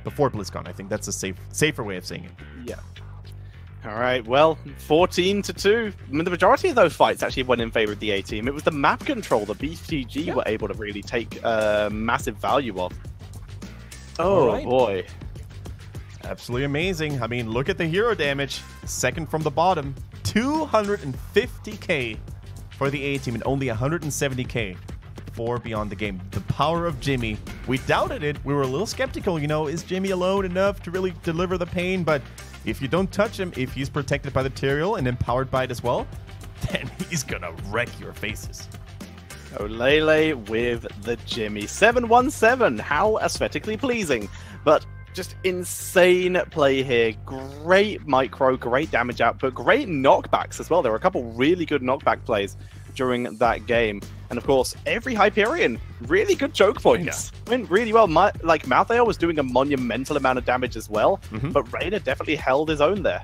before BlizzCon. I think that's a safer way of saying it. Yeah. All right, well, 14-2. I mean, the majority of those fights actually went in favor of the A team. It was the map control that BTG were able to really take massive value of. Oh, boy. Absolutely amazing. I mean, look at the hero damage. Second from the bottom. 250k for the A team and only 170k for Beyond the Game. The power of Jimmy. We doubted it. We were a little skeptical, you know, is Jimmy alone enough to really deliver the pain? But if you don't touch him, if he's protected by the Tyrael and empowered by it as well, then he's gonna wreck your faces. Olele with the Jimmy. 717. How aesthetically pleasing. But just insane play here. Great micro, great damage output, great knockbacks as well. There were a couple really good knockback plays during that game. And of course, every Hyperion, really good choke points. Yeah. Went really well. Like, Malthael was doing a monumental amount of damage as well, but Reyna definitely held his own there.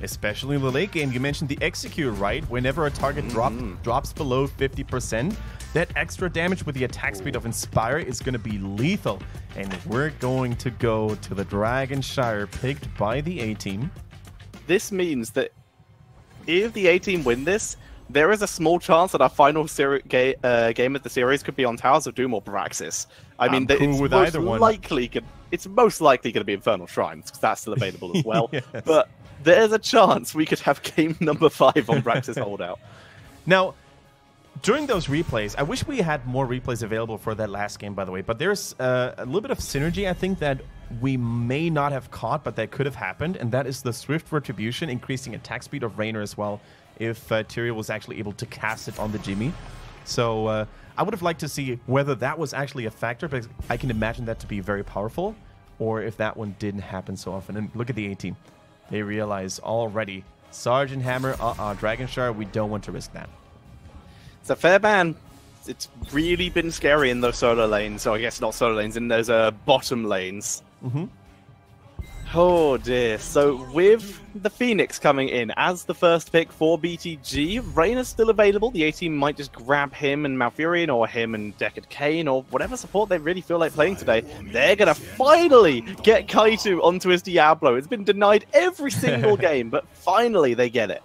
Especially in the late game. You mentioned the execute, right? Whenever a target drops below 50%, that extra damage with the attack speed of Inspire is going to be lethal. And we're going to go to the Dragonshire picked by the A-team. This means that if the A-team win this, there is a small chance that our final game of the series could be on Towers of Doom or Braxis. I mean, it's most likely going to be Infernal Shrines, because that's still available as well. Yes. But there's a chance we could have game number 5 on Braxis Holdout. Now, during those replays, I wish we had more replays available for that last game, by the way, but there's a little bit of synergy, I think, that we may not have caught, but that could have happened, and that is the Swift Retribution, increasing attack speed of Raynor as well, if Tyrael was actually able to cast it on the Jimmy. So I would have liked to see whether that was actually a factor, because I can imagine that to be very powerful, or if that one didn't happen so often. And look at the A-team. They realize already, Sergeant Hammer, Dragonshire, we don't want to risk that. It's a fair ban. It's really been scary in those solo lanes. So I guess not solo lanes, in those bottom lanes. Oh dear. So with the Phoenix coming in as the first pick for BTG, Reyna's still available. The A-team might just grab him and Malfurion, or him and Deckard Cain, or whatever support they really feel like playing today. They're going to finally get Kaito onto his Diablo. It's been denied every single game, but finally they get it.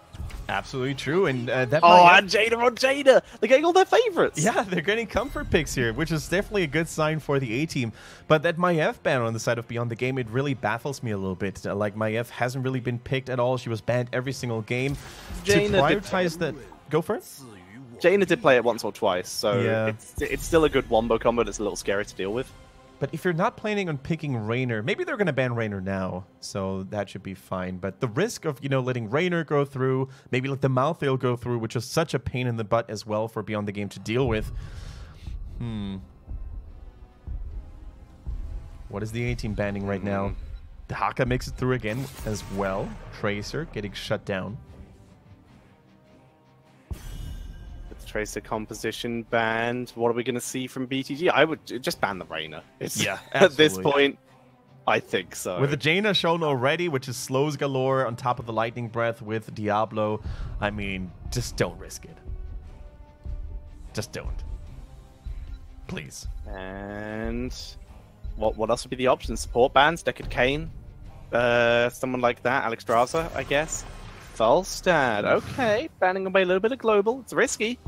Absolutely true, and that. And Jada on Jada, they're getting all their favorites. Yeah, they're getting comfort picks here, which is definitely a good sign for the A-team. But that Maiev ban on the side of Beyond the Game, it really baffles me a little bit. Like, Maiev hasn't really been picked at all. She was banned every single game. Jaina to prioritize that, go for it. Jaina did play it once or twice, so yeah. It's still a good wombo combo that's a little scary to deal with. But if you're not planning on picking Raynor, maybe they're going to ban Raynor now, so that should be fine. But the risk of, you know, letting Raynor go through, maybe let the Malthael go through, which is such a pain in the butt as well for Beyond the Game to deal with. What is the A-team banning right now? The Haka makes it through again as well. Tracer getting shut down. Tracer composition banned. What are we going to see from BTG? I would just ban the Raynor. Yeah, at this point, I think so. With the Jaina shown already, which is slows galore on top of the Lightning Breath with Diablo, I mean, just don't risk it. Just don't. Please. And what else would be the options? Support bans, Deckard Cain, someone like that, Alex Draza, I guess. Volstad, okay. Banning away a little bit of global. It's risky.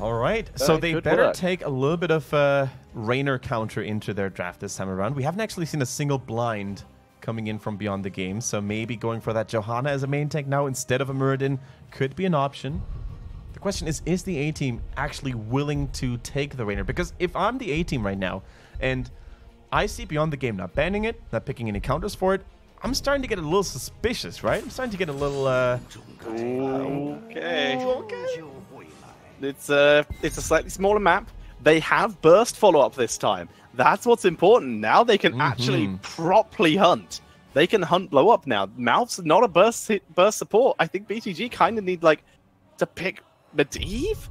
All right. So they better take a little bit of Raynor counter into their draft this time around. We haven't actually seen a single blind coming in from Beyond the Game, so maybe going for that Johanna as a main tank now instead of a Muradin could be an option. The question is the A-team actually willing to take the Raynor? Because if I'm the A-team right now, and I see Beyond the Game not banning it, not picking any counters for it, I'm starting to get a little suspicious, right? I'm starting to get a little, Okay. It's a slightly smaller map. They have burst follow-up this time. That's what's important. Now they can actually properly hunt. They can hunt blow up now. Mouth's not a burst support. I think BTG kind of need, like, to pick Medivh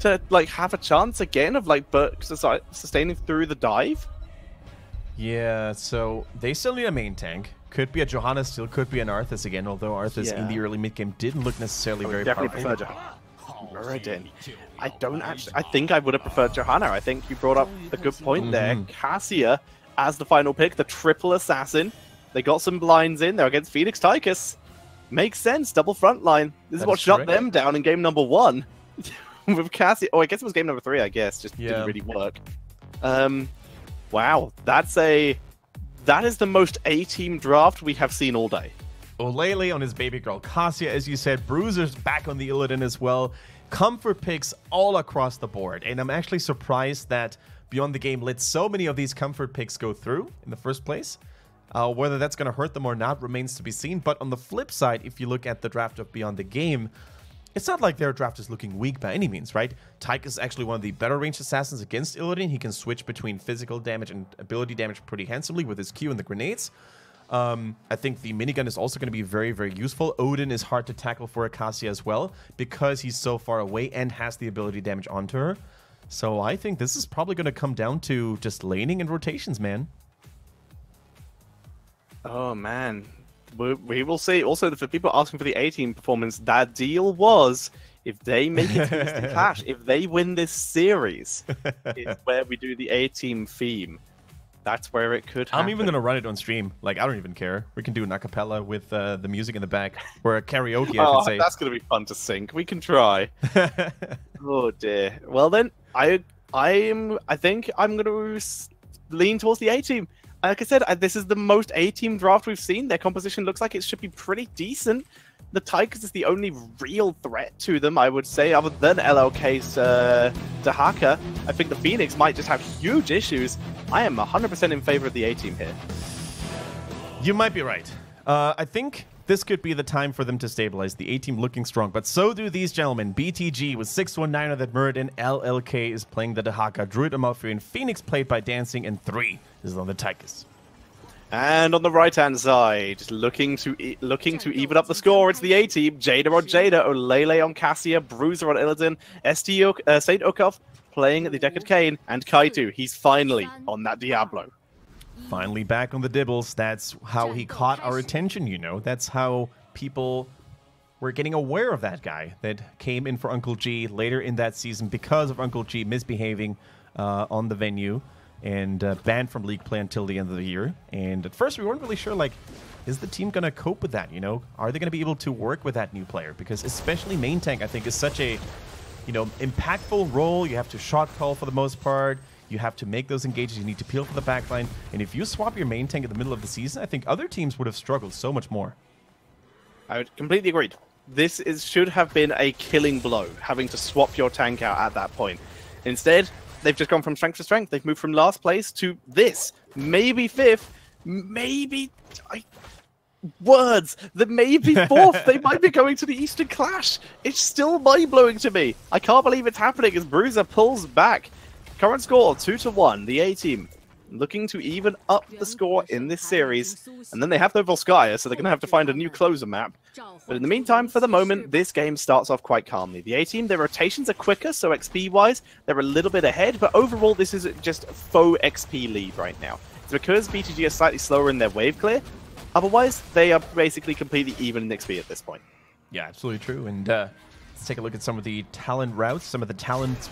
to, like, have a chance again of, like, sustaining through the dive. Yeah, so they still need a main tank. Could be a Johanna still, could be an Arthas again, although Arthas in the early mid game didn't look necessarily very powerful. Definitely prefer Muradin. I think I would have preferred Johanna. I think you brought up a good point there. Cassia as the final pick, the triple assassin. They got some blinds in. They're against Phoenix Tychus. Makes sense. Double front line. This is what shut them down in game number 1. With Cassie. Oh, I guess it was game number 3, I guess. Just didn't really work. Wow. That is the most A-team draft we have seen all day. Olele on his baby girl Cassia, as you said. Bruiser's back on the Illidan as well. Comfort picks all across the board. And I'm actually surprised that Beyond the Game let so many of these comfort picks go through in the first place. Whether that's going to hurt them or not remains to be seen. But on the flip side, if you look at the draft of Beyond the Game, it's not like their draft is looking weak by any means, right? Tyke is actually one of the better ranged assassins against Illidan. He can switch between physical damage and ability damage pretty handsomely with his Q and the grenades. I think the minigun is also going to be very, very useful. Odin is hard to tackle for Acacia as well because he's so far away and has the ability damage onto her. So I think this is probably going to come down to just laning and rotations, man. Oh, man. We will see. Also, for people asking for the A-team performance, that deal was, if they make it to Eastern Clash, if they win this series, it's where we do the A-team theme. That's where it could happen. I'm even going to run it on stream. Like, I don't even care. We can do an acapella with the music in the back. Or a karaoke, I should say. That's going to be fun to sing. We can try. Oh, dear. Well, then, I think I'm going to lean towards the A-team. Like I said, this is the most A-team draft we've seen. Their composition looks like it should be pretty decent. The Tigers is the only real threat to them, I would say, other than LLK's Dahaka. I think the Phoenix might just have huge issues. I am 100% in favor of the A-team here. You might be right. I think this could be the time for them to stabilize. The A-team looking strong, but so do these gentlemen. BTG with 619 on that Muradin. LLK is playing the Dahaka. Druid Amalfi, Phoenix played by Dancing, and 3 is on the Tigers. And on the right-hand side, looking to even up the score, it's the A-team. Jada on Jada, Olele on Cassia, Bruiser on Illidan, Saint Okov playing the Deckard Cain, and Kaitu. He's finally on that Diablo. Finally back on the Dibbles. That's how he caught our attention, you know. That's how people were getting aware of that guy that came in for Uncle G later in that season because of Uncle G misbehaving on the venue and banned from league play until the end of the year. And at first we weren't really sure, like, is the team going to cope with that, you know? Are they going to be able to work with that new player? Because especially main tank, I think, is such a, you know, impactful role. You have to shot call for the most part. You have to make those engages. You need to peel for the backline. And if you swap your main tank in the middle of the season, I think other teams would have struggled so much more. I would completely agree. This should have been a killing blow, having to swap your tank out at that point. Instead, they've just gone from strength to strength. They've moved from last place to this. Maybe 5th. Maybe... Words! The maybe 4th! They might be going to the Eastern Clash! It's still mind-blowing to me! I can't believe it's happening as Bruiser pulls back. Current score, 2-1. The A-team looking to even up the score in this series. And then they have no Volskaya, so they're going to have to find a new closer map. But in the meantime, for the moment, this game starts off quite calmly. The A-team, their rotations are quicker, so XP-wise, they're a little bit ahead. But overall, this is just a faux XP lead right now. It's because BTG are slightly slower in their wave clear. Otherwise, they are basically completely even in XP at this point. Yeah, absolutely true. And let's take a look at some of the talent routes, some of the talents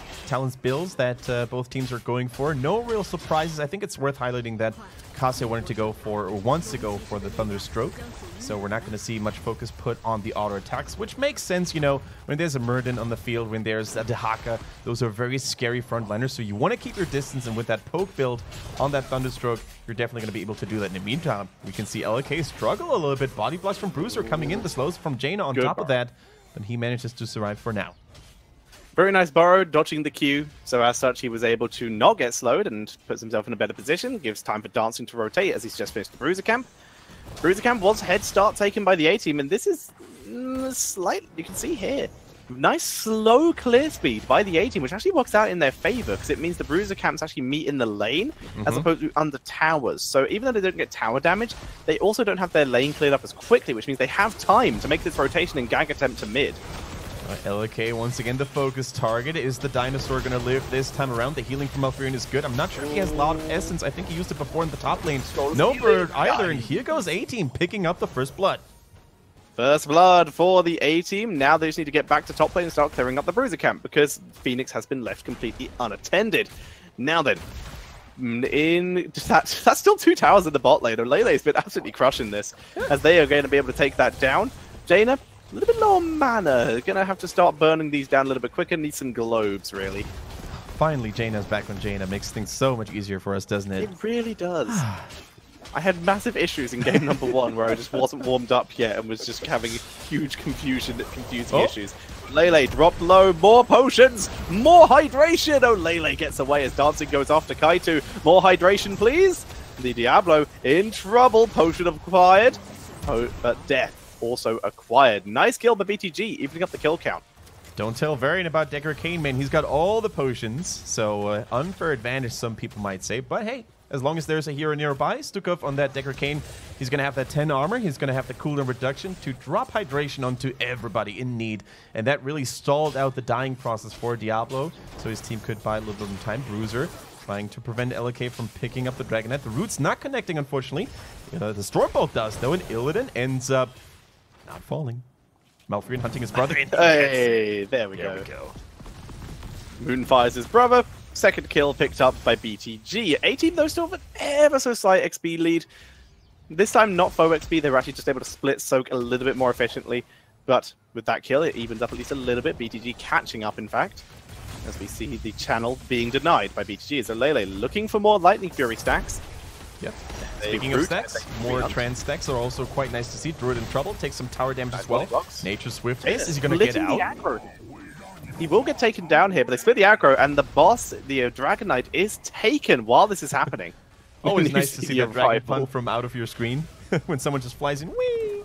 builds that both teams are going for. No real surprises. I think it's worth highlighting that Cassia wanted to go for, or wants to go for, the Thunderstroke. So we're not going to see much focus put on the auto attacks, which makes sense, you know, when there's a Muradin on the field, when there's a Dahaka, those are very scary frontliners. So you want to keep your distance, and with that poke build on that Thunderstroke, you're definitely going to be able to do that. In the meantime, we can see LK struggle a little bit. Body blast from Bruiser coming in, the slows from Jaina on top of that, but he manages to survive for now. Very nice burrow, dodging the Q, so as such he was able to not get slowed and puts himself in a better position, gives time for Dancing to rotate as he's just finished the Bruiser camp. Bruiser camp was head start taken by the A-team, and this is slight, you can see here, nice slow clear speed by the A-team, which actually works out in their favor, because it means the Bruiser camps actually meet in the lane, as opposed to under towers. So even though they don't get tower damage, they also don't have their lane cleared up as quickly, which means they have time to make this rotation and gang attempt to mid. LK once again the focus target. Is the dinosaur going to live this time around? The healing from Alfarian is good. I'm not sure if he has a lot of essence. I think he used it before in the top lane. No bird either, and here goes A-team picking up the first blood. First blood for the A-team. Now they just need to get back to top lane and start clearing up the Bruiser camp, because Phoenix has been left completely unattended. Now then, That's still 2 towers in the bot lane. Lele's been absolutely crushing this, as they are going to be able to take that down. Jaina, a little bit low on mana. Going to have to start burning these down a little bit quicker. Need some globes, really. Finally, Jaina's back on Jaina. Makes things so much easier for us, doesn't it? It really does. I had massive issues in game number 1 where I just wasn't warmed up yet and was just having huge confusing issues. Lele dropped low, more potions, more hydration. Oh, Lele gets away as Dancing goes after Kaitu. More hydration, please. The Diablo in trouble. Potion acquired. But death also acquired. Nice kill by BTG, evening up the kill count. Don't tell Varian about Decker Kane, man. He's got all the potions, so unfair advantage, some people might say. But hey, as long as there's a hero nearby, Stukov on that Decker Kane, he's going to have that 10 armor. He's going to have the cooldown reduction to drop hydration onto everybody in need. And that really stalled out the dying process for Diablo, so his team could buy a little bit of time. Bruiser trying to prevent LK from picking up the Dragonite. The root's not connecting, unfortunately. The Stormbolt does, though, and Illidan ends up not falling. Malfurion hunting his brother. Hey, there we go. Moonfire's his brother. Second kill picked up by BTG. A-Team, though, still with an ever so slight XP lead. This time, not faux XP. They were actually just able to split soak a little bit more efficiently. But with that kill, it evens up at least a little bit. BTG catching up, in fact. As we see the channel being denied by BTG. So Lele looking for more Lightning Fury stacks. Yep. Speaking of stacks, more trans stacks are also quite nice to see. Druid in trouble, takes some tower damage as well. Nature Swiftness, is he going to get out? He will get taken down here, but they split the aggro, and the boss, the Dragon Knight, is taken while this is happening. Always nice to see a dragon pun from out of your screen when someone just flies in. Whee!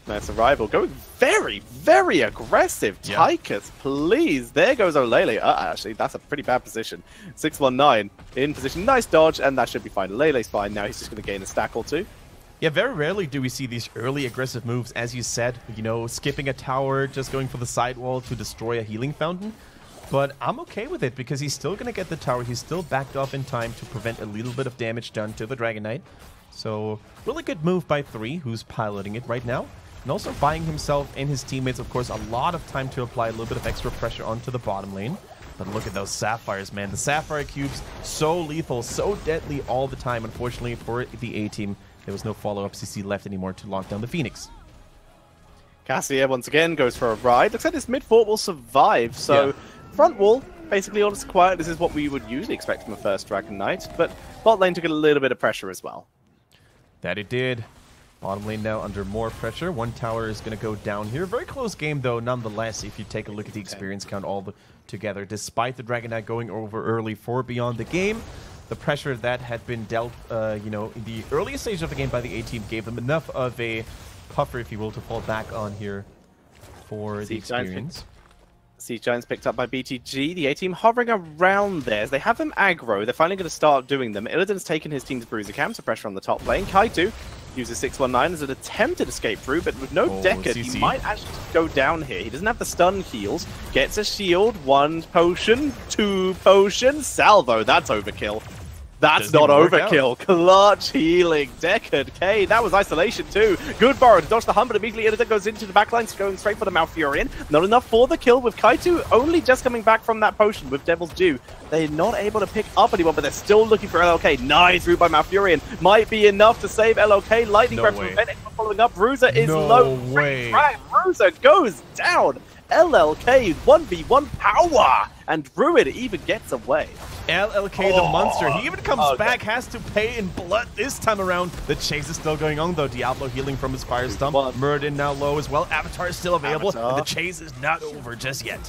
Nice arrival. Going very, very aggressive. Yeah. Tychus, please. There goes Olele. Actually, that's a pretty bad position. 619 in position. Nice dodge, and that should be fine. Lele's fine now. He's just going to gain a stack or two. Yeah, very rarely do we see these early aggressive moves, as you said. You know, skipping a tower, just going for the sidewall to destroy a healing fountain. But I'm okay with it, because he's still going to get the tower. He's still backed off in time to prevent a little bit of damage done to the Dragon Knight. So, really good move by 3, who's piloting it right now. And also buying himself and his teammates, of course, a lot of time to apply a little bit of extra pressure onto the bottom lane. But look at those Sapphires, man. The Sapphire cubes, so lethal, so deadly all the time. Unfortunately for the A-Team, there was no follow-up CC left anymore to lock down the Phoenix. Cassier, once again, goes for a ride. Looks like this mid-fort will survive, so yeah. Front wall, basically all is quiet. This is what we would usually expect from a first Dragon Knight, but bot lane took a little bit of pressure as well. That it did. Bottom lane now under more pressure. One tower is going to go down here. Very close game, though, nonetheless, if you take a look at the experience count all together. Despite the Dragon Knight going over early for Beyond the Game, the pressure that had been dealt, you know, in the earliest stage of the game by the A-Team gave them enough of a puffer, if you will, to fall back on here for the experience. Siege Giants picked up by BTG. The A-Team hovering around theirs. They have them aggro. They're finally going to start doing them. Illidan's taken his team's Bruiser Cam, so pressure on the top lane. Kaitu uses 619 as an attempted escape through, but with no Deckard, he might actually go down here. He doesn't have the stun heals. Gets a shield, 1 potion, 2 potions. Salvo, that's overkill. That's not overkill. Clutch healing. Deckard, K. That was isolation too. Good borrow to dodge the hum, but immediately Illidan goes into the backline, going straight for the Malfurion. Not enough for the kill with Kaitu only just coming back from that potion with Devil's Due. They're not able to pick up anyone, but they're still looking for LLK. Nice route by Malfurion. Might be enough to save LLK. Lightning Breath from Fennec following up. Bruiser is low. Bruiser goes down. LLK 1v1 power, and Druid even gets away. LLK the monster, he even comes back, has to pay in blood this time around. The chase is still going on though. Diablo healing from his fire stump. Muradin now low as well. Avatar is still available, and the chase is not over just yet.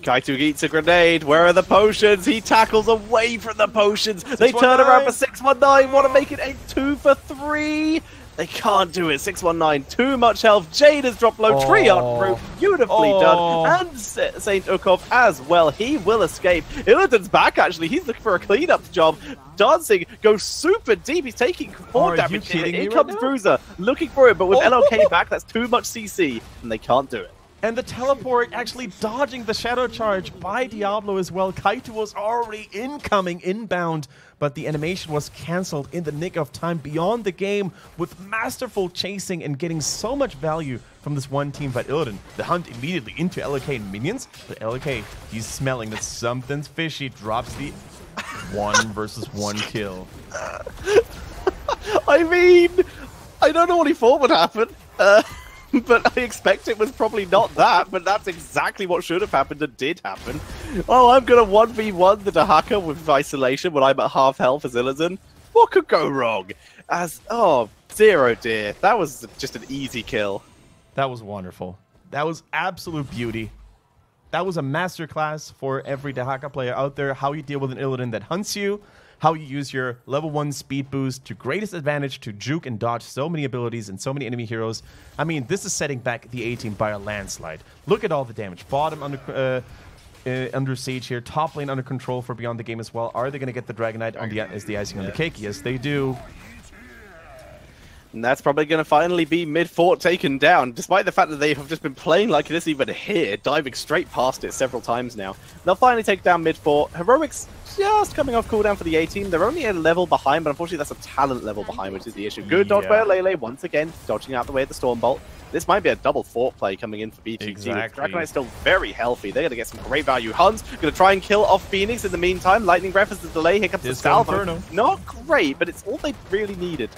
Kaitu eats a grenade. Where are the potions? He tackles away from the potions. They turn around for 619. Want to make it a 2 for 3. They can't do it. 619, too much health. Jade has dropped low. Tree on through. Beautifully done. And Saint Ukov as well. He will escape. Illidan's back, actually. He's looking for a cleanup job. Dancing goes super deep. He's taking 4 damage. Here comes Bruiser looking for it, but with LLK back, that's too much CC, and they can't do it. And the teleport actually dodging the shadow charge by Diablo as well. Kaitu was already inbound, but the animation was cancelled in the nick of time. Beyond the Game with masterful chasing and getting so much value from this one team by Illidan. The hunt immediately into LK and minions, but LK, he's smelling that something's fishy, drops the 1 versus 1 kill. I mean, I don't know what he thought would happen, but I expect it was probably not that, but that's exactly what should have happened and did happen. Oh, I'm going to 1v1 the Dahaka with isolation when I'm at half health as Illidan. What could go wrong? Oh, zero dear. That was just an easy kill. That was wonderful. That was absolute beauty. That was a masterclass for every Dahaka player out there, how you deal with an Illidan that hunts you, how you use your level 1 speed boost to greatest advantage to juke and dodge so many abilities and so many enemy heroes. I mean, this is setting back the A-team by a landslide. Look at all the damage. Bottom under siege here, top lane under control for Beyond the Game as well. Are they going to get the Dragon Knight as the icing on the cake? Yes, they do. And that's probably going to finally be mid-fort taken down, despite the fact that they have just been playing like this even here, diving straight past it several times now. They'll finally take down mid-fort. Heroics just coming off cooldown for the A-team. They're only a level behind, but unfortunately that's a talent level behind, which is the issue. Good dodge by Lele once again, dodging out the way of the Stormbolt. This might be a double fort play coming in for BTG. Exactly. Dragon Knight's still very healthy. They're going to get some great value. Hunt's going to try and kill off Phoenix in the meantime. Lightning Breath is the delay. Here comes the salvo. Inferno. Not great, but it's all they really needed.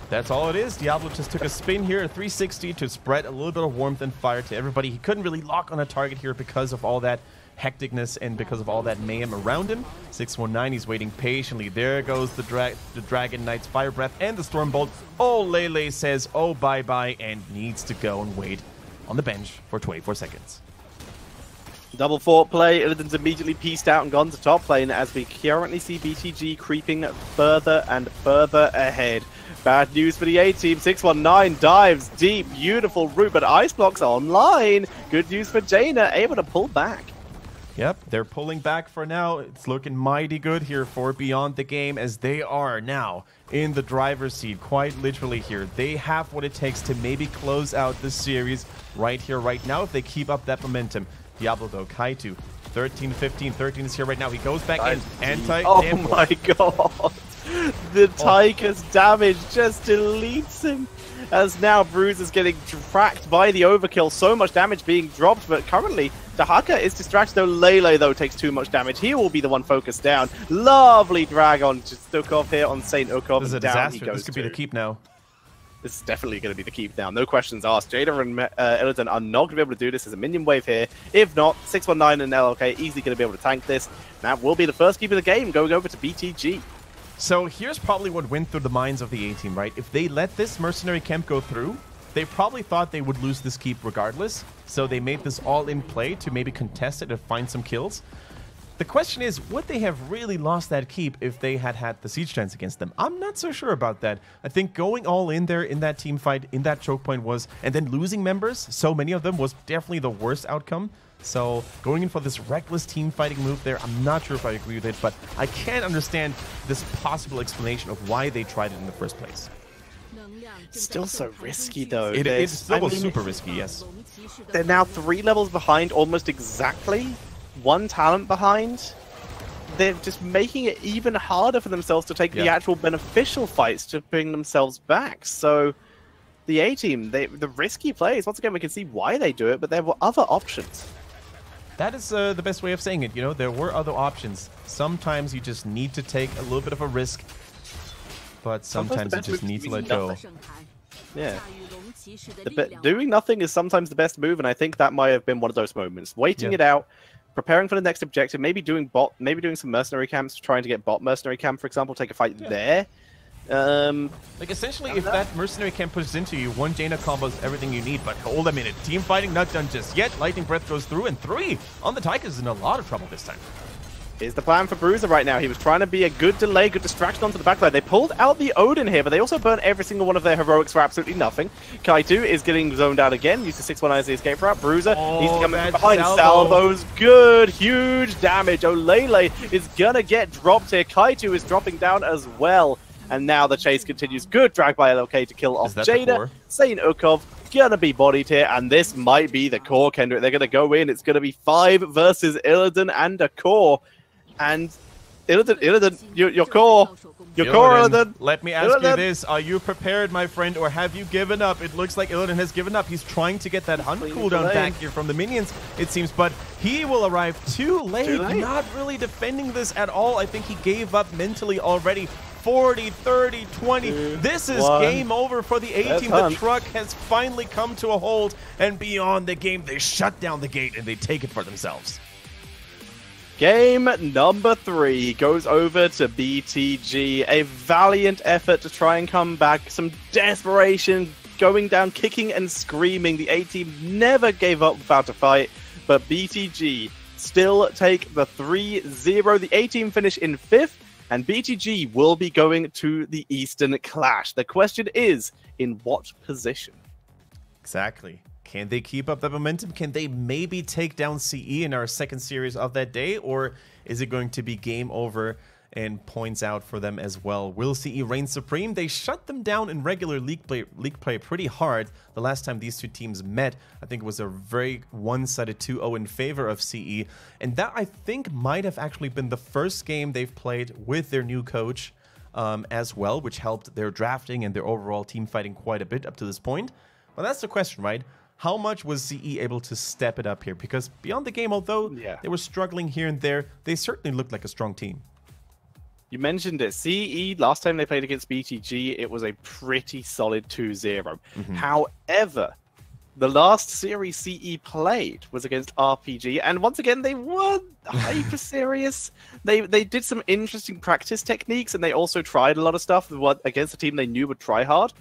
That's all it is. Diablo just took a spin here, a 360 to spread a little bit of warmth and fire to everybody. He couldn't really lock on a target here because of all that hecticness and because of all that mayhem around him. 619, he's waiting patiently. There goes the Dragon Knight's Fire Breath and the Stormbolt. Oh, Lele says, oh, bye-bye, and needs to go and wait on the bench for 24 seconds. Double fort play. Illidan's immediately pieced out and gone to top lane as we currently see BTG creeping further and further ahead. Bad news for the A-team. 619 dives deep. Beautiful route, but Ice Block's online. Good news for Jaina, able to pull back. Yep, they're pulling back for now. It's looking mighty good here for Beyond the Game as they are now in the driver's seat, quite literally here. They have what it takes to maybe close out this series right here, right now, if they keep up that momentum. Diablo, though, Kaitu, 13, 15, 13 is here right now. He goes back in. Oh my god. The Tyker's damage just deletes him. As now Bruise is getting tracked by the overkill. So much damage being dropped, but currently Dahaka is distracted, though. Lele, though, takes too much damage. He will be the one focused down. Lovely drag on Stukov here on St. Okov. This is a disaster. This could be the keep now. This is definitely going to be the keep now. No questions asked. Jada and Illidan are not going to be able to do this. There's a minion wave here. If not, 619 and LLK easily going to be able to tank this. That will be the first keep of the game going over to BTG. So here's probably what went through the minds of the A-team, right? If they let this mercenary camp go through, they probably thought they would lose this keep regardless. So they made this all-in play to maybe contest it and find some kills. The question is, would they have really lost that keep if they had had the siege giants against them? I'm not so sure about that. I think going all in there in that team fight, in that choke point was, and then losing members, so many of them, was definitely the worst outcome. So going in for this reckless team fighting move there, I'm not sure if I agree with it, but I can't understand this possible explanation of why they tried it in the first place. Still so risky, though. It's still super risky, yes. They're now 3 levels behind, almost exactly. 1 talent behind. They're just making it even harder for themselves to take the actual beneficial fights to bring themselves back. So the A-team, the risky plays, once again, we can see why they do it, but there were other options. That is the best way of saying it, you know? There were other options. Sometimes you just need to take a little bit of a risk, but sometimes you just need to let go. Yeah. Doing nothing is sometimes the best move, and I think that might have been one of those moments. Waiting it out, preparing for the next objective, maybe doing some mercenary camps, trying to get bot mercenary camp, for example, take a fight there. Like, essentially, if that mercenary camp pushes into you, 1 Jaina combo is everything you need, but hold a minute. Team fighting not done just yet. Lightning Breath goes through, and 3 on the Tigers is in a lot of trouble this time. Here's the plan for Bruiser right now. He was trying to be a good delay, good distraction onto the backline. They pulled out the Odin here, but they also burnt every single one of their heroics for absolutely nothing. Kaitu is getting zoned out again. Used to 619 as the escape route. Bruiser, he's coming from behind. Salvo's good. Huge damage. Olele is gonna get dropped here. Kaitu is dropping down as well. And now the chase continues. Good drag by LLK to kill off Jada. Saint Okov gonna be bodied here, and this might be the core, Kendrick. They're gonna go in. It's gonna be 5 versus Illidan and a core. And Illidan, your core. Your core, Illidan. Let me ask you this. Are you prepared, my friend, or have you given up? It looks like Illidan has given up. He's trying to get that hunt cooldown back here from the minions, it seems, but he will arrive too late. Not really defending this at all. I think he gave up mentally already. 40, 30, 20. This is game over for the A-team. The truck has finally come to a halt, and beyond the game, they shut down the gate and they take it for themselves. Game number 3 goes over to BTG. A valiant effort to try and come back. Some desperation, going down, kicking and screaming. The A-team never gave up without a fight, but BTG still take the 3-0. The A-team finish in 5th, and BTG will be going to the Eastern Clash. The question is, in what position? Exactly. Can they keep up that momentum? Can they maybe take down CE in our second series of that day? Or is it going to be game over and points out for them as well? Will CE reign supreme? They shut them down in regular league play pretty hard. The last time these two teams met, I think it was a very one-sided 2-0 in favor of CE. And that, I think, might have actually been the first game they've played with their new coach as well, which helped their drafting and their overall team fighting quite a bit up to this point. Well, that's the question, right? How much was CE able to step it up here? Because beyond the game, although they were struggling here and there, they certainly looked like a strong team. You mentioned it. CE, last time they played against BTG, it was a pretty solid 2-0. However, the last series CE played was against RPG, and once again, they were hyper serious. They did some interesting practice techniques, and they also tried a lot of stuff against a team they knew would try hard.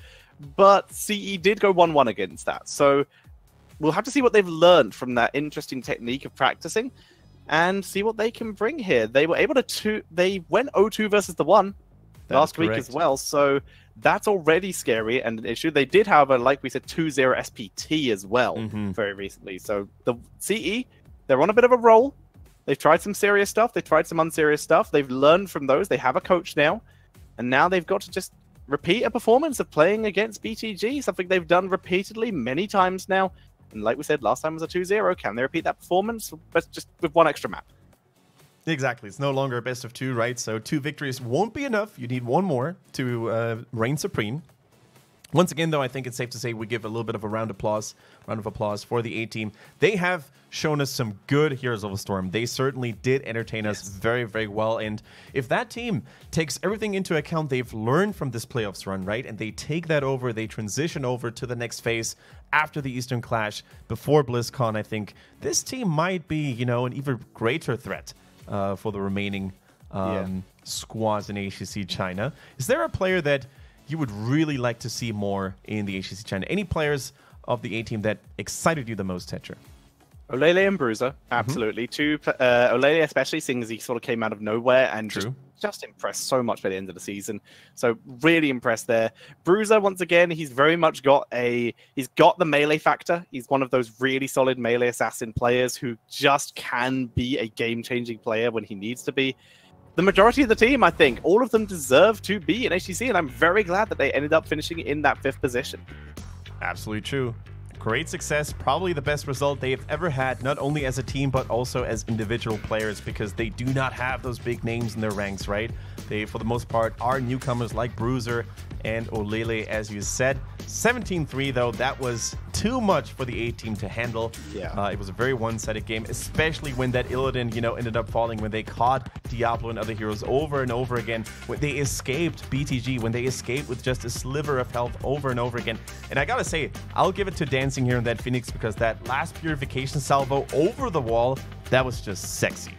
But CE did go 1-1 against that. So we'll have to see what they've learned from that interesting technique of practicing and see what they can bring here. They were able to they went 0-2 versus the 1 last week as well. So that's already scary and an issue. They did, however, like we said, 2-0 SPT as well very recently. So the CE, they're on a bit of a roll. They've tried some serious stuff. They've tried some unserious stuff. They've learned from those. They have a coach now. And now they've got to just repeat a performance of playing against BTG, something they've done repeatedly many times now. And like we said, last time was a 2-0. Can they repeat that performance, but just with one extra map? Exactly. It's no longer a best of 2, right? So 2 victories won't be enough. You need 1 more to reign supreme. Once again, though, I think it's safe to say we give a little bit of a round of applause for the A-team. They have shown us some good Heroes of the Storm. They certainly did entertain us very, very well. And if that team takes everything into account they've learned from this playoffs run, right, and they take that over, they transition over to the next phase after the Eastern Clash, before BlizzCon, I think this team might be, you know, an even greater threat for the remaining squads in HGC China. Is there a player that you would really like to see more in the HGC China? Any players of the A-team that excited you the most, Tetra? Olele and Bruiser, absolutely. Olele especially, seeing as he sort of came out of nowhere and just impressed so much by the end of the season. So really impressed there. Bruiser, once again, he's very much got the melee factor. He's one of those really solid melee assassin players who just can be a game-changing player when he needs to be. The majority of the team, I think, all of them deserve to be in HGC, and I'm very glad that they ended up finishing in that 5th position. Absolutely true. Great success, probably the best result they've ever had, not only as a team, but also as individual players, because they do not have those big names in their ranks, right? They, for the most part, are newcomers like Bruiser and Olele, as you said. 17-3, though, that was too much for the A-team to handle. It was a very one-sided game, especially when that Illidan, you know, ended up falling, when they caught Diablo and other heroes over and over again, when they escaped BTG, when they escaped with just a sliver of health over and over again. And I gotta say, I'll give it to Dancing here in that Phoenix, because that last Purification salvo over the wall, that was just sexy.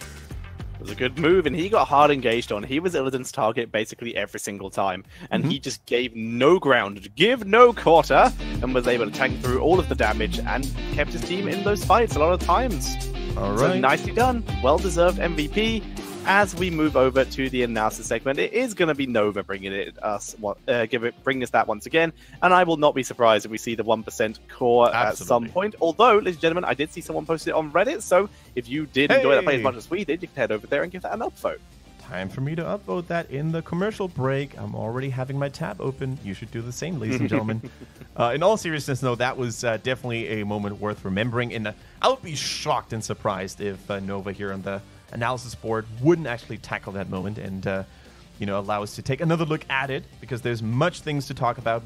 It was a good move, and he got hard engaged on. He was Illidan's target basically every single time, and he just gave no ground, give no quarter, and was able to tank through all of the damage and kept his team in those fights a lot of times. All right. So nicely done. Well-deserved MVP. As we move over to the analysis segment, it is going to be Nova bringing us that once again, and I will not be surprised if we see the 1% core at some point. Although, ladies and gentlemen, I did see someone post it on Reddit, so if you did enjoy that play as much as we did, you can head over there and give that an upvote. Time for me to upvote that in the commercial break. I'm already having my tab open. You should do the same, ladies and gentlemen. In all seriousness, though, that was definitely a moment worth remembering, and I would be shocked and surprised if Nova here on the analysis board wouldn't actually tackle that moment and allow us to take another look at it, because there's many things to talk about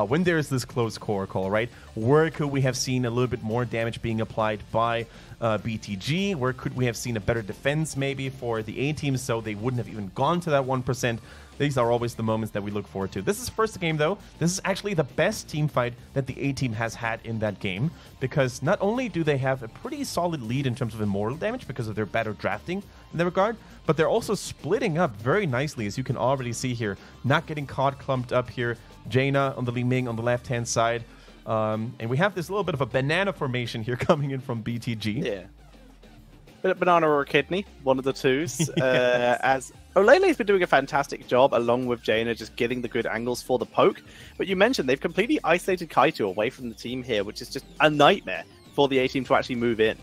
when there's this close core call, right? Where could we have seen a little bit more damage being applied by BTG? Where could we have seen a better defense maybe for the A team so they wouldn't have even gone to that 1%? These are always the moments that we look forward to. This is first game, though. This is actually the best team fight that the A team has had in that game, because not only do they have a pretty solid lead in terms of immortal damage because of their better drafting in that regard, but they're also splitting up very nicely, as you can already see here. Not getting caught clumped up here. Jaina on the Li Ming on the left-hand side. And we have this little bit of a banana formation here coming in from BTG. Yeah. Banana or a kidney, one of the twos. Yes. As Olele's been doing a fantastic job, along with Jaina, just getting the good angles for the poke. But you mentioned they've completely isolated Kaito away from the team here, which is just a nightmare for the A team to actually move in.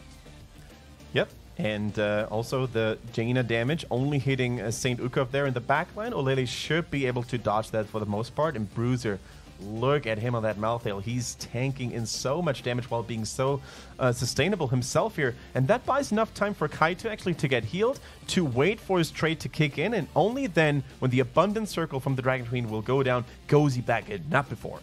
Yep. And also the Jaina damage only hitting St. Ukov there in the backline. Olele should be able to dodge that for the most part. And Bruiser, look at him on that Malthael. He's tanking in so much damage while being so sustainable himself here. And that buys enough time for Kaito actually to get healed, to wait for his trade to kick in. And only then, when the Abundant Circle from the Dragon Queen will go down, goes he back in, not before.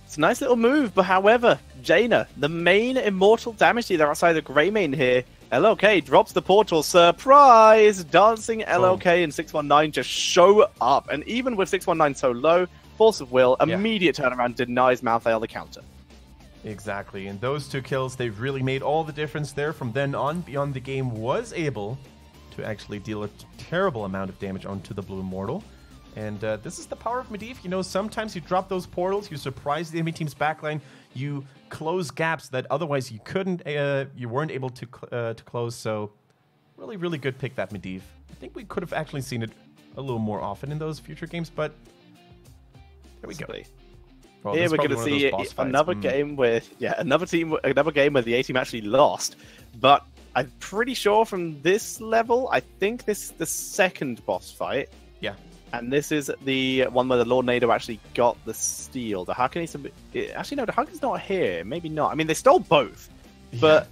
It's a nice little move, but however, Jaina, the main immortal damage dealer outside the Grey Main here, LLK drops the portal. Surprise! Dancing LLK and 619 just show up. And even with 619 so low, Force of Will, immediate turnaround denies Malthael the counter. Exactly, and those two kills, they've really made all the difference there. From then on, Beyond the Game was able to actually deal a terrible amount of damage onto the Blue Immortal. And this is the power of Medivh. You know, sometimes you drop those portals, you surprise the enemy team's backline, you close gaps that otherwise you couldn't, you weren't able to close. So, really, really good pick, that Medivh. I think we could have actually seen it a little more often in those future games, but there we go. Well, here we're going to see another game where, another game where the A team actually lost. But I'm pretty sure from this level, I think this is the second boss fight. Yeah. And this is the one where the Lord Nado actually got the steal. The Haken actually, no, the Haken's not here. Maybe not. I mean, they stole both. But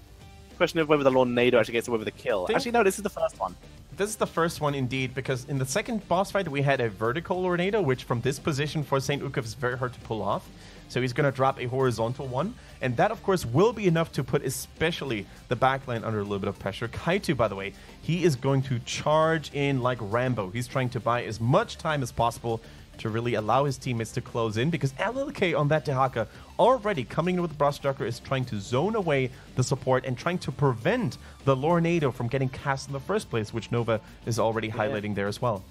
question of whether the Lord Nado actually gets away with the kill. Actually, no, this is the first one. This is the first one indeed, because in the second boss fight we had a vertical Tornado, which from this position for St. Ukov is very hard to pull off. So he's going to drop a horizontal one, and that of course will be enough to put especially the backline under a little bit of pressure. Kaito, by the way, he is going to charge in like Rambo. He's trying to buy as much time as possible to really allow his teammates to close in, because LLK on that Dehaka already coming in with the Brustdarker is trying to zone away the support and trying to prevent the Lornado from getting cast in the first place, which Nova is already highlighting there as well.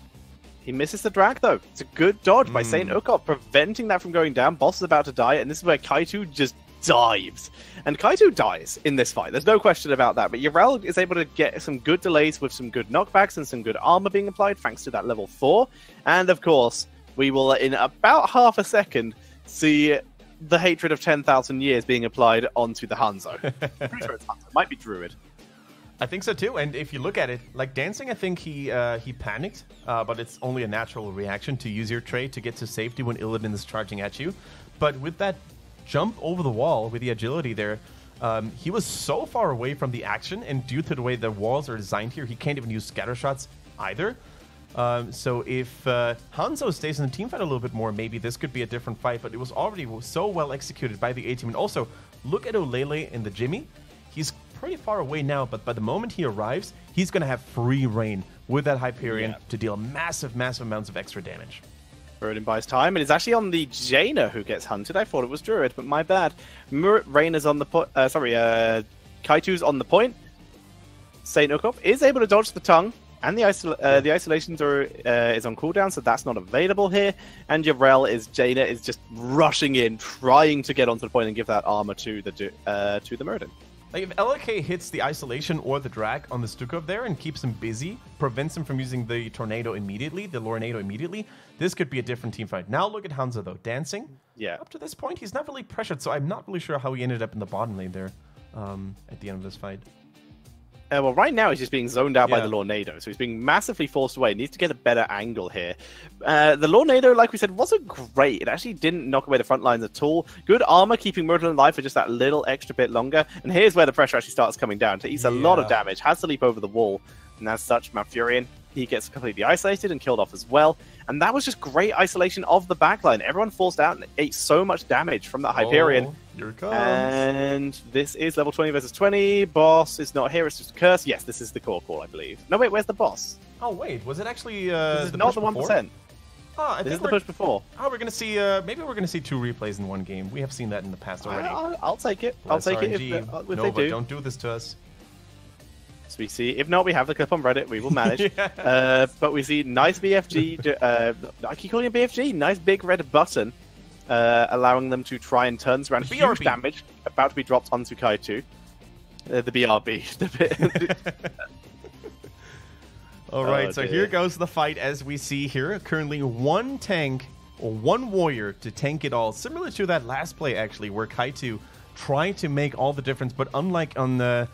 He misses the drag though. It's a good dodge by St. Ukov, preventing that from going down. Boss is about to die, and this is where Kaito just dives. And Kaito dies in this fight. There's no question about that. But Yrel is able to get some good delays with some good knockbacks and some good armor being applied thanks to that level 4. And of course, we will, in about half a second, see the hatred of 10,000 years being applied onto the Hanzo. Pretty sure it's Hanzo. It might be Druid. I think so too, and if you look at it, like Dancing, I think he panicked, but it's only a natural reaction to use your trade to get to safety when Illidan is charging at you. But with that jump over the wall, with the agility there, he was so far away from the action, and due to the way the walls are designed here, he can't even use scatter shots either. So if Hanzo stays in the teamfight a little bit more, maybe this could be a different fight, but it was already so well executed by the A-team. And also, look at Olele and the Jimmy. He's pretty far away now, but by the moment he arrives, he's going to have free reign with that Hyperion to deal massive amounts amounts of extra damage. Rodin buys time, and it's actually on the Jaina who gets hunted. I thought it was Druid, but my bad. Rayna's on the point. Kaitu's on the point. St. Ukov is able to dodge the tongue, and the isolations is on cooldown, so that's not available here. And Jaina is just rushing in, trying to get onto the point and give that armor to the Murden. Like if LK hits the isolation or the drag on the Stukov there and keeps him busy, prevents him from using the Tornado immediately, the Lornado immediately, this could be a different team fight. Now look at Hanzo though, Dancing. Yeah. Up to this point, he's not really pressured, so I'm not really sure how he ended up in the bottom lane there at the end of this fight. Well, right now he's just being zoned out by the Lornado, so he's being massively forced away. He needs to get a better angle here. The Lornado, like we said, wasn't great. It actually didn't knock away the front lines at all. Good armor, keeping Myrtle alive for just that little extra bit longer. And here's where the pressure actually starts coming down. So he's a lot of damage, has to leap over the wall. And as such, Malfurion, he gets completely isolated and killed off as well. And that was just great isolation of the backline. Everyone forced out and ate so much damage from that Hyperion. Here it comes. And this is level 20 versus 20. Boss is not here, it's just a curse. Yes, this is the core call, I believe. No, wait, where's the boss? Oh, wait, was it actually this is not the 1%. Oh, this is the push before. Oh, we're going to see, maybe we're going to see 2 replays in one game. We have seen that in the past already. I'll take it. I'll take it if Nova, they do. Don't do this to us. So we see, if not, we have the clip on Reddit, we will manage. But we see nice BFG, I keep calling it BFG, nice big red button, allowing them to try and turn around. Huge damage about to be dropped onto Kaitu. The BRB. Alright, so here goes the fight as we see here. Currently 1 tank, or 1 warrior to tank it all. Similar to that last play, actually, where Kaitu tried to make all the difference, but unlike on the,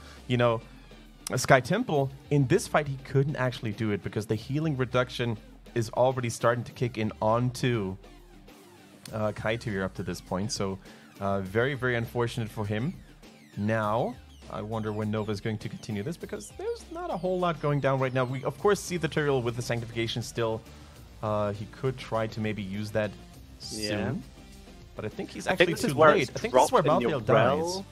Sky Temple, in this fight he couldn't actually do it because the healing reduction is already starting to kick in onto Kaitu here up to this point. So very, very unfortunate for him. Now, I wonder when Nova is going to continue this because there's not a whole lot going down right now. We, of course, see the Tyrael with the Sanctification still. He could try to maybe use that soon. But I think he's actually too late. I think this is where Malthael dies.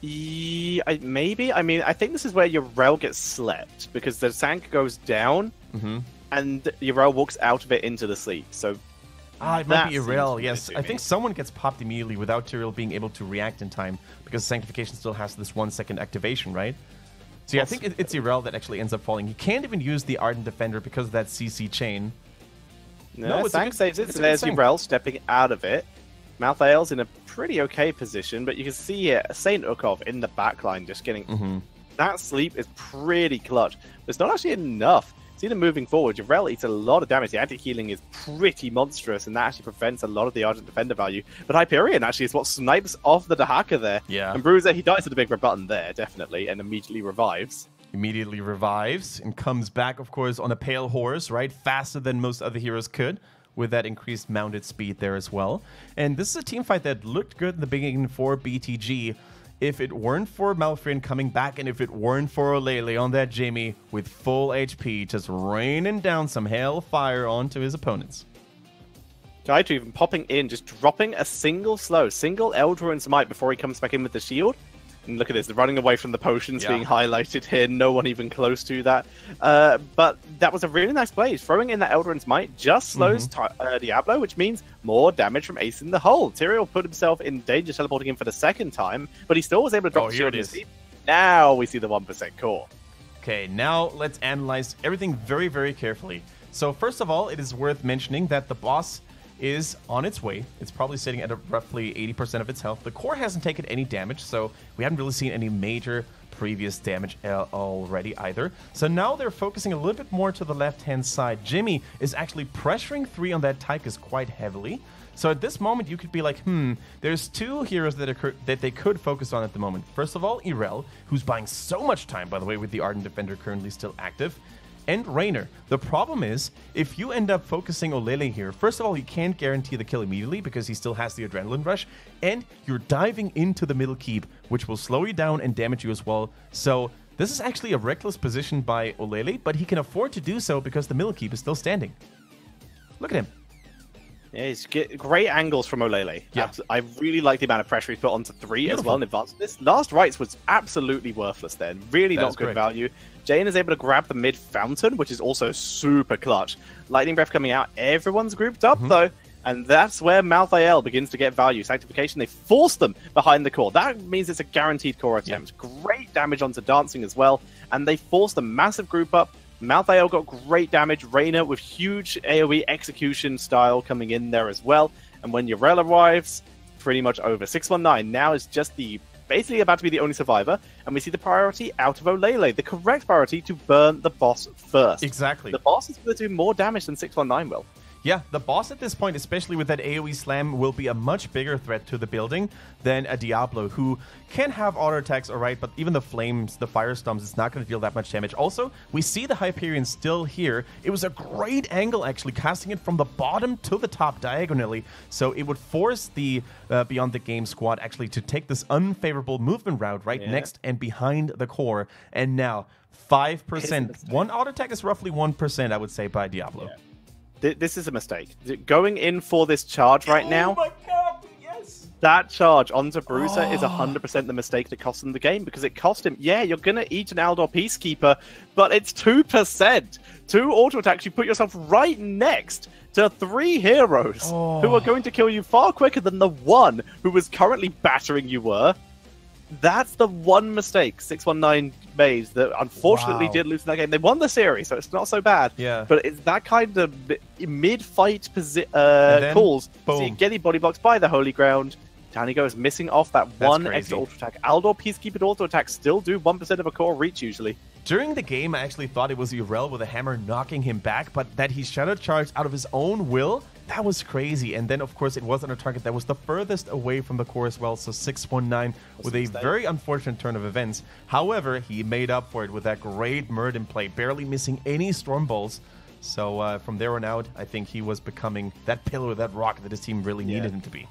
Maybe. I mean, I think this is where your Rel gets slept because the Sank goes down and your Rel walks out of it into the sleep. So it might be Irel, yes. I think someone gets popped immediately without Tyrael being able to react in time because Sanctification still has this 1-second activation, right? So yeah, I think it's Irel that actually ends up falling. He can't even use the Ardent Defender because of that CC chain. No, Sank saves it, so there's Irel stepping out of it. Malthael's in a pretty okay position, but you can see here Saint Ukov in the backline just getting that sleep is pretty clutch. There's not actually enough. See them moving forward. Jarrell eats a lot of damage. The anti-healing is pretty monstrous, and that actually prevents a lot of the Ardent Defender value. But Hyperion actually is what snipes off the Dahaka there. Yeah. And Bruiser, he dies to the big red button there, definitely, and immediately revives. Immediately revives and comes back, of course, on a pale horse, right? Faster than most other heroes could, with that increased mounted speed there as well. And this is a team fight that looked good in the beginning for BTG. If it weren't for Malfurion coming back, and if it weren't for Olele on that Jimmy with full HP, just raining down some hellfire onto his opponents. Kaitu even popping in, just dropping a single Eldruin Smite before he comes back in with the shield. And look at this, they're running away from the potions being highlighted here. No one even close to that. But that was a really nice play. Throwing in that Eldrin Smite just slows Diablo, which means more damage from Ace in the hole. Tyrael put himself in danger teleporting in for the 2nd time, but he still was able to drop the shield. Now we see the 1% core. Okay, now let's analyze everything very, very carefully. So first of all, it is worth mentioning that the boss is on its way. It's probably sitting at roughly 80% of its health. The core hasn't taken any damage, so we haven't really seen any major previous damage already either. So now they're focusing a little bit more to the left-hand side. Jimmy is actually pressuring 3 on that Tychus quite heavily. So at this moment, you could be like, there's 2 heroes that they could focus on at the moment. First of all, Irel, who's buying so much time, by the way, with the Ardent Defender currently still active. And Raynor. The problem is, if you end up focusing Olele here, first of all, you can't guarantee the kill immediately because he still has the Adrenaline Rush, and you're diving into the middle keep, which will slow you down and damage you as well. So this is actually a reckless position by Olele, but he can afford to do so because the middle keep is still standing. Look at him. Yeah, he's great angles from Olele. Yeah. I really like the amount of pressure he's put onto 3 as well in advance. This last rights was absolutely worthless then. Really not good value. Jane is able to grab the mid fountain, which is also super clutch. Lightning Breath coming out. Everyone's grouped up though. And that's where Malthael begins to get value. Sanctification, they force them behind the core. That means it's a guaranteed core attempt. Great damage onto Dancing as well. And they force the massive group up. Malthael got great damage. Raynor with huge AoE execution style coming in there as well. And when Urel arrives, pretty much over. 619 now is just basically about to be the only survivor. And we see the priority out of Olele. The correct priority to burn the boss first. Exactly. The boss is going to do more damage than 619 will. Yeah, the boss at this point, especially with that AoE slam, will be a much bigger threat to the building than a Diablo, who can have auto attacks, alright, but even the flames, the firestorms, it's not going to deal that much damage. Also, we see the Hyperion still here. It was a great angle, actually, casting it from the bottom to the top diagonally, so it would force the Beyond the Game squad actually to take this unfavorable movement route right next and behind the core, and now 5%. One auto attack is roughly 1%, I would say, by Diablo. Yeah. This is a mistake. Going in for this charge right now. Oh my god, yes! That charge onto Bruiser is 100% the mistake that cost him the game, because it cost him, yeah, you're going to eat an Aldor Peacekeeper, but it's 2%. 2 auto attacks, you put yourself right next to 3 heroes who are going to kill you far quicker than the one who was currently battering you were. That's the one mistake 619 made that unfortunately did lose in that game. They won the series, so it's not so bad. Yeah. But it's that kind of mid-fight calls. So you get body blocks by the Holy Ground. Down he goes, missing off that one extra auto attack. Aldor Peacekeeper auto attacks still do 1% of a core reach usually. During the game, I actually thought it was Urel with a hammer knocking him back, but that he shadow charged out of his own will, that was crazy. And then, of course, it wasn't a target that was the furthest away from the core as well, so 619 with a very unfortunate turn of events. However, he made up for it with that great Murden play, barely missing any Storm Bolts. So from there on out, I think he was becoming that pillar, that rock that his team really needed him to be.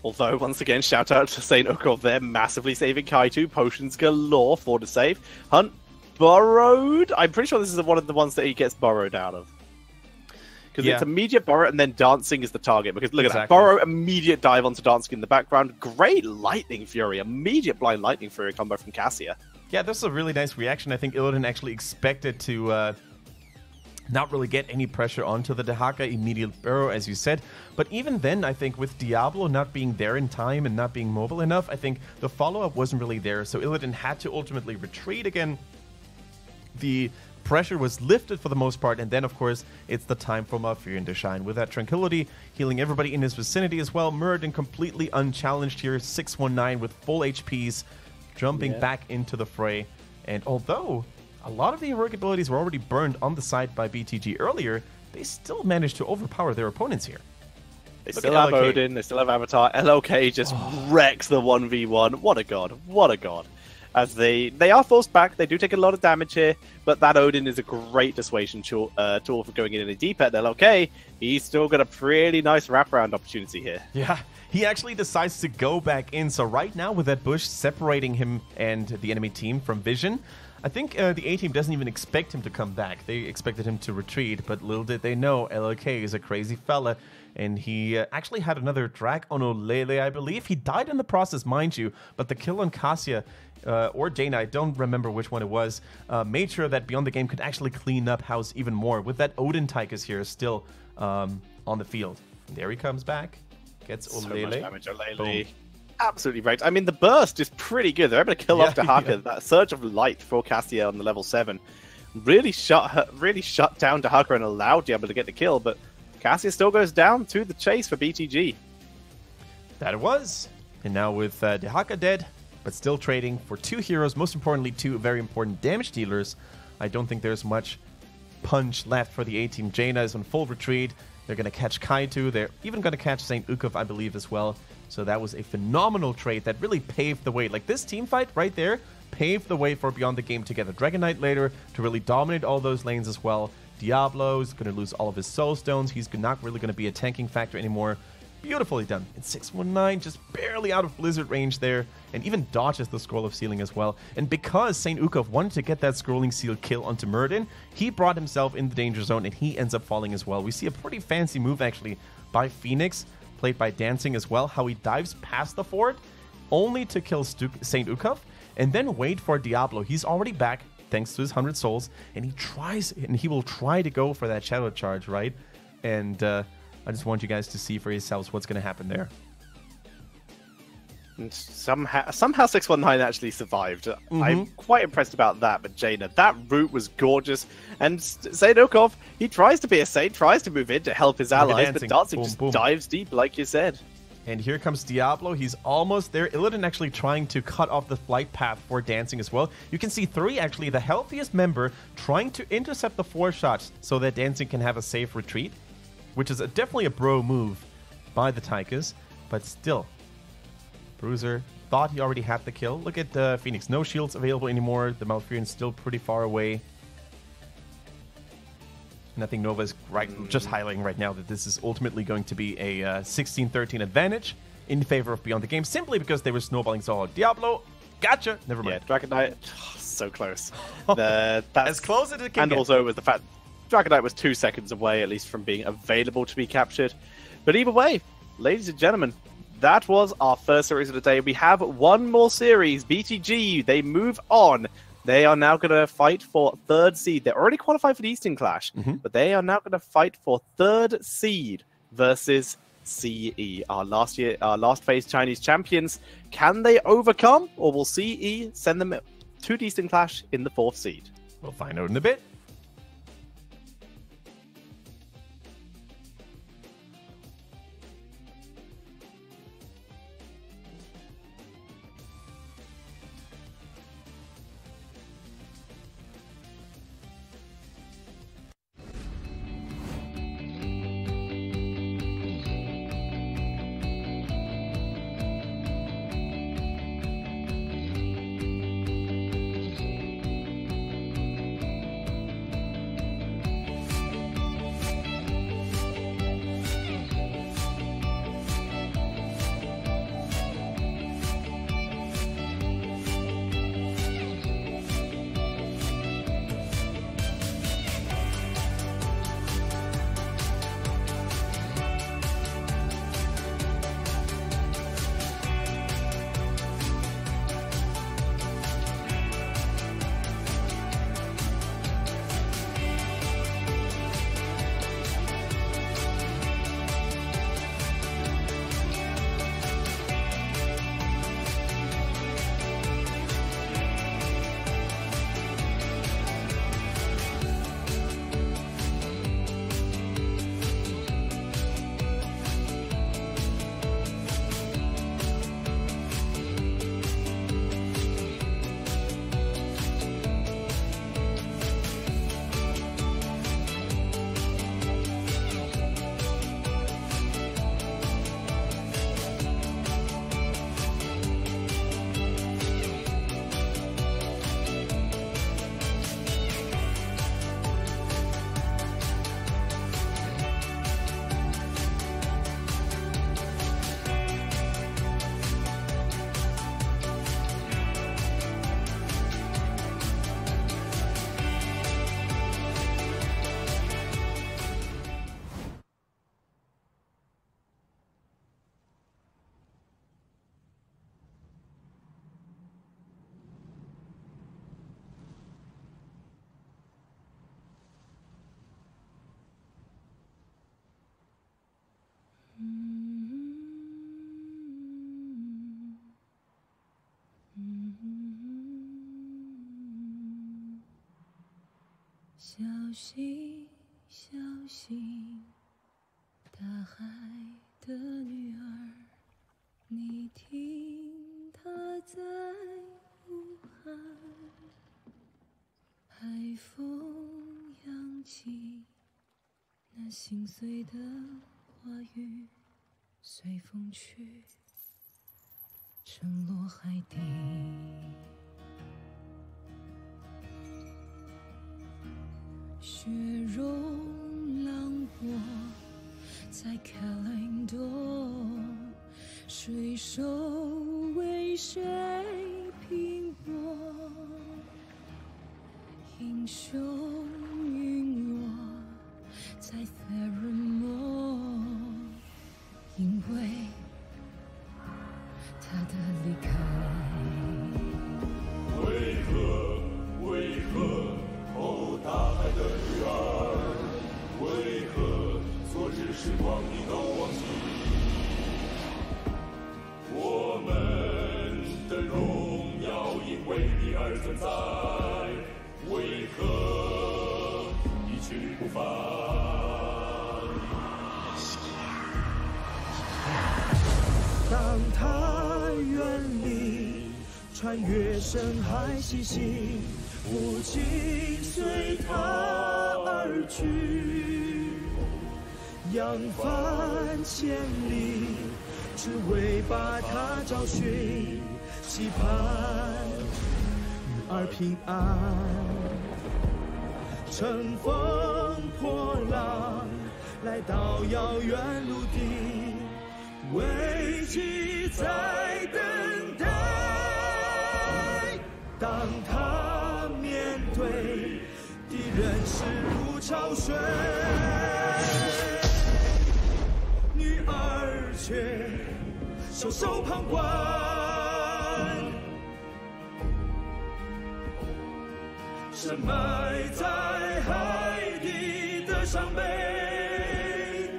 Although, once again, shout out to St. Ukov there, massively saving Kaito. Potions galore for the save. Hunt burrowed. I'm pretty sure this is one of the ones that he gets burrowed out of. Because it's immediate burrow and then dancing is the target. Because look at that. Burrow, immediate dive onto dancing in the background. Great Lightning Fury. Immediate blind Lightning Fury combo from Cassia. Yeah, this is a really nice reaction. I think Illidan actually expected to not really get any pressure onto the Dehaka immediate burrow, as you said. But even then, I think with Diablo not being there in time and not being mobile enough, I think the follow-up wasn't really there. So Illidan had to ultimately retreat again. The pressure was lifted for the most part, and then, of course, it's the time for Malfurion to shine. With that Tranquility, healing everybody in his vicinity as well. Muradin completely unchallenged here. 619 with full HPs, jumping back into the fray. And although a lot of the heroic abilities were already burned on the side by BTG earlier, they still managed to overpower their opponents here. They still have Odin, they still have Avatar. LOK just wrecks the 1v1. What a god. What a god. As they are forced back, they do take a lot of damage here, but that Odin is a great dissuasion tool for going in any deeper. At LOK, he's still got a pretty nice wraparound opportunity here. Yeah, he actually decides to go back in. So right now, with that bush separating him and the enemy team from vision, I think the A-team doesn't even expect him to come back. They expected him to retreat, but little did they know LOK is a crazy fella. And he actually had another drag on Olele, I believe. He died in the process, mind you, but the kill on Cassia or Jaina, I don't remember which one it was, made sure that Beyond the Game could actually clean up house even more. With that, Odin Tychus here still on the field. And there he comes back. Gets Olele. So much damage, Olele. Absolutely right. I mean, the burst is pretty good. They're able to kill off Dehaka. That surge of light for Cassia on the level 7 really shut down Dehaka and allowed Diablo to get the kill, but Cassia still goes down to the chase for BTG. That it was. And now with Dehaka dead, but still trading for 2 heroes, most importantly 2 very important damage dealers, I don't think there's much punch left for the A-team. Jaina is on full retreat. They're going to catch Kaito. They're even going to catch St. Ukov, I believe, as well. So that was a phenomenal trade that really paved the way. Like, this team fight right there paved the way for Beyond the Game to get the Dragon Knight later to really dominate all those lanes as well. Diablo's going to lose all of his soul stones. He's not really going to be a tanking factor anymore. Beautifully done. And 619 just barely out of Blizzard range there, and even dodges the Scroll of Sealing as well. And because St. Ukov wanted to get that Scrolling Seal kill onto Muradin, he brought himself in the danger zone, and he ends up falling as well. We see a pretty fancy move, actually, by Phoenix, played by Dancing as well, how he dives past the fort, only to kill St. Ukov, and then wait for Diablo. He's already back, thanks to his 100 souls, and he will try to go for that Shadow Charge, right? And I just want you guys to see for yourselves what's going to happen there. And somehow 619 actually survived. I'm quite impressed about that, but Jaina, that route was gorgeous. And St. Ukov, he tries to be a saint, tries to move in to help his allies, but Dancing just dives deep, like you said. And here comes Diablo. He's almost there. Illidan actually trying to cut off the flight path for Dancing as well. You can see 3, actually, the healthiest member, trying to intercept the 4 shots so that Dancing can have a safe retreat. which is definitely a bro move by the Tigers, but still. Bruiser thought he already had the kill. Look at Phoenix. No shields available anymore. The Malfurion still pretty far away. And I think Nova is just highlighting right now that this is ultimately going to be a 16-13 advantage in favor of Beyond the Game, simply because they were snowballing so hard. Diablo, gotcha. Never mind. Yeah, Dragon Knight, so close. As close as it can and get. Also, it was the fact Dragon Knight was 2 seconds away, at least, from being available to be captured. But either way, ladies and gentlemen, that was our first series of the day. We have one more series. BTG, they move on. They are now going to fight for 3rd seed. They're already qualified for the Eastern Clash, but they are now going to fight for 3rd seed versus CE, our last phase Chinese champions. Can they overcome, or will CE send them to the Eastern Clash in the 4th seed? We'll find out in a bit.小心，小心，大海的女儿，你听她在呼喊，海风扬起那心碎的话语，随风去，沉落海底。雪融浪波在克林多，水手为谁拼搏？英雄陨落在费尔莫，因为他的离开。为何？哦，大海的女儿，为何昨日时光你都忘记？我们的荣耀因为你而存在，为何一去不返？当他远离，穿越深海西行。父亲随他而去，扬帆千里，只为把它找寻，期盼女儿平安。乘风破浪，来到遥远陆地，危机在等待。当他面对敌人势如潮水，女儿却袖手旁观。深埋在海底的伤悲，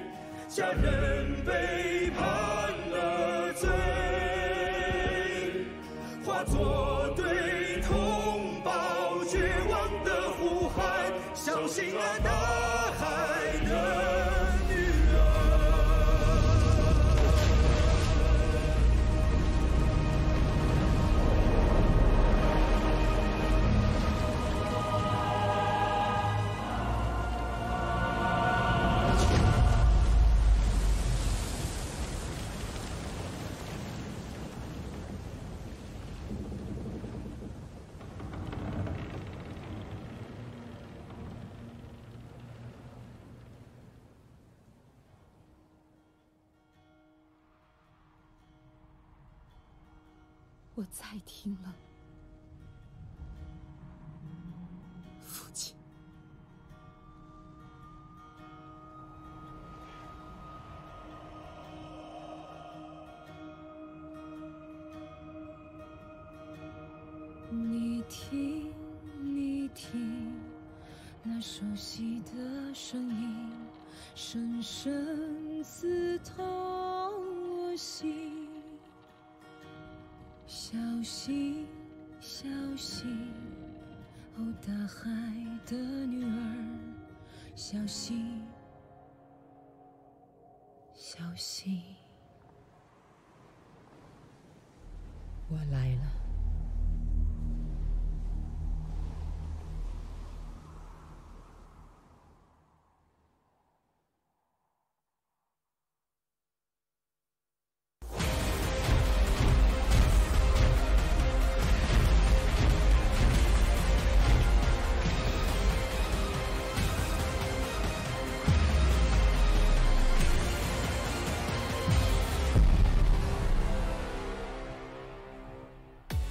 家人背叛了罪，化作对同胞绝望的呼喊，相信了大海的女儿。我再听了，父亲。你听，你听，那熟悉的声音，深深刺痛我心。小心，小心，哦，大海的女儿，小心，小心，我来了。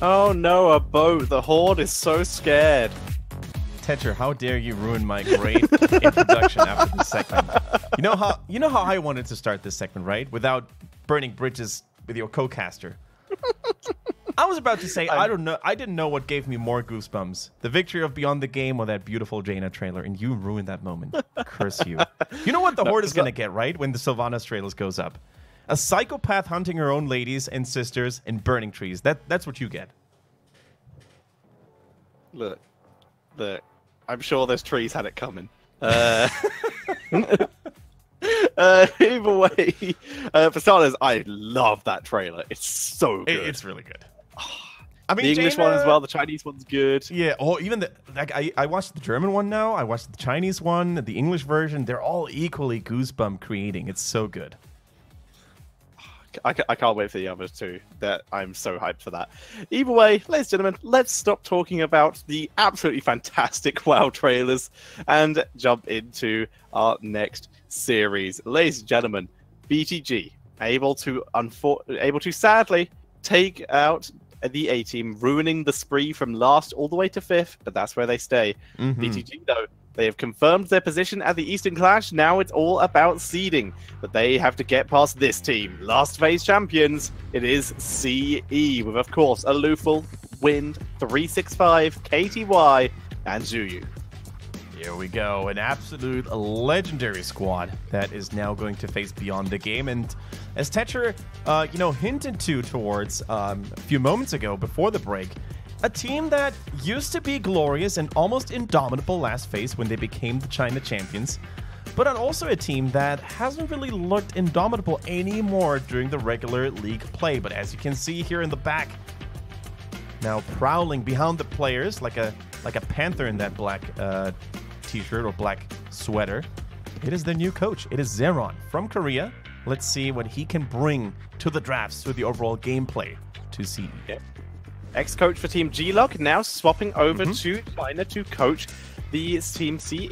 Oh no, a boat. The Horde is so scared. Tetcher, how dare you ruin my great introduction after this segment? You know how I wanted to start this segment, right? Without burning bridges with your co-caster. I was about to say, I don't know. I didn't know what gave me more goosebumps. The victory of Beyond the Game or that beautiful Jaina trailer, and you ruined that moment. Curse you. You know what the Horde is going to get, right? When the Sylvanas trailers goes up. A psychopath hunting her own ladies and sisters and burning trees. That's what you get. Look. I'm sure those trees had it coming. Either way, for starters, I love that trailer. It's so good. It's really good. I mean, the English one as well. The Chinese one's good. Yeah. Oh, even I watched the German one now. I watched the Chinese one, the English version. They're all equally goosebump creating. It's so good. I can't wait for the others too. That I'm so hyped for that. Either way, ladies and gentlemen, let's stop talking about the absolutely fantastic WoW trailers and jump into our next series. Ladies and gentlemen, BTG able to sadly take out the A team, ruining the spree from last all the way to 5th, but that's where they stay. BTG though, they have confirmed their position at the Eastern Clash. Now it's all about seeding. But they have to get past this team. Last phase champions, it is CE. With, of course, Alufal, Wind, 365, KTY, and Zuyu. Here we go. An absolute legendary squad that is now going to face Beyond the Game. And as Tetcher, hinted towards a few moments ago before the break, a team that used to be glorious and almost indomitable last phase when they became the China champions, but also a team that hasn't really looked indomitable anymore during the regular league play. But as you can see here in the back, now prowling behind the players like a panther in that black t-shirt or black sweater. It is their new coach. It is Zeron from Korea. Let's see what he can bring to the drafts, to the overall gameplay to CE. Yep. Ex-coach for Team G-Log, now swapping over to China to coach the Team CE.